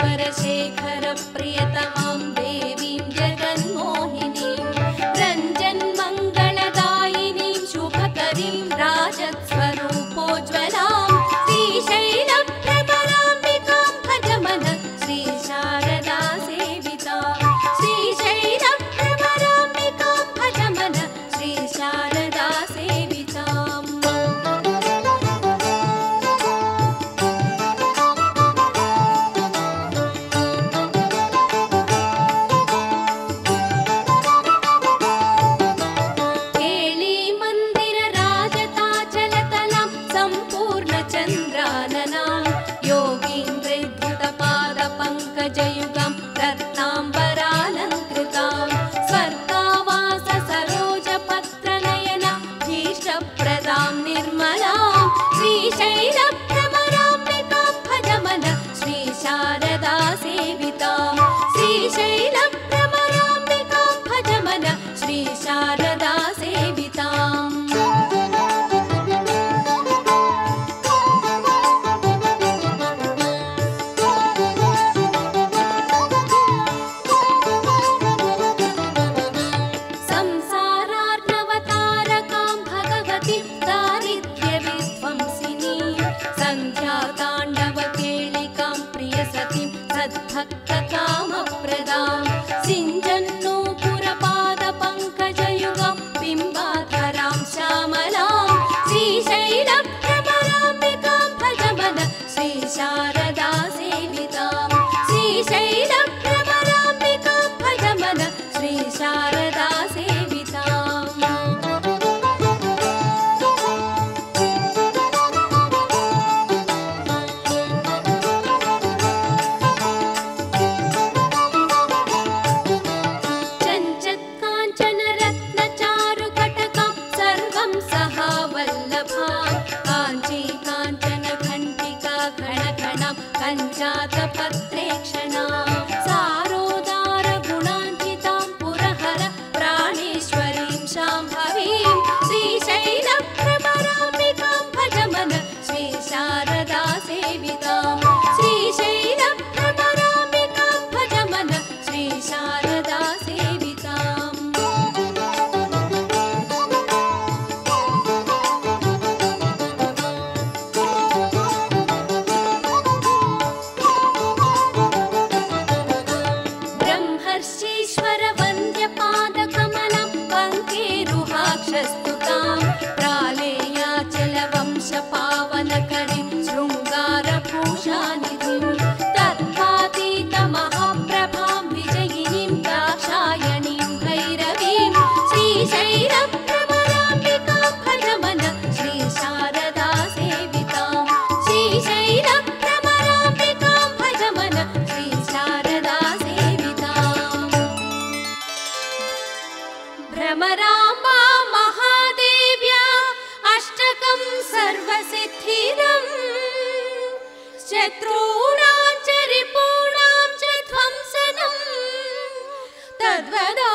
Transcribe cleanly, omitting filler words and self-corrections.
शेखर प्रियतमां देवीं जगन्मोहिनीं रञ्जन्मङ्गलदायिनीं शुभकरीं राजत्स्वरूपोज्ज्वलां श्रीशैलप्रबलाम्बिकां भजमन श्रीशारदा सेवितां श्रीशैलप्रबलाम्बिकां भजमन श्रीशारदा सेविताम् जयुगं रत्नाम्बरालङ्कृतां स्वर्गावास सरोजपत्रनयन भीष्टप्रदां निर्मलां श्रीशैलभ्रमराम्बिकां भजमन श्रीशारदा सेवितां श्रीशैलभ्रमराम्बिकां भजमन श्रीशारदा सेविताम् भक्तकामप्रदां सिञ्जन्नूपुरपादपङ्कजयुगं बिम्बाधरां श्यामलां श्रीशैलभ्रमराम्बिकां भजमन श्रीशारदा सेवितां श्रीशैलभ्रमराम्बिकां भजमन श्रीशारदा सेविताम् पत्रेक्षणां सारोदार गुणान्वितां पुरहर प्राणेश्वरीं शाम्भवीं श्रीशैलभ्रमराम्बिकां भजमन श्रीशारदा सेवितां श्रीशैलभ्रमराम्बिकां भजमन श्रीशारदा सेविताम् पावनकरीं शृङ्गारभूषानिधिं तत्त्वातीतमहाप्रभां विजयिनीं दाक्षायणीं भैरवीं श्रीशैलभ्रमराम्बिकां भजमन श्रीशारदा सेवितां श्रीशैलभ्रमराम्बिकां भजमन श्रीशारदा सेविताम् भ्रमराम्बा महादेव्या अष्टकं सर्वसिद्धिदं शत्रूणां च रिपूणां च ध्वंसनं तद्वदा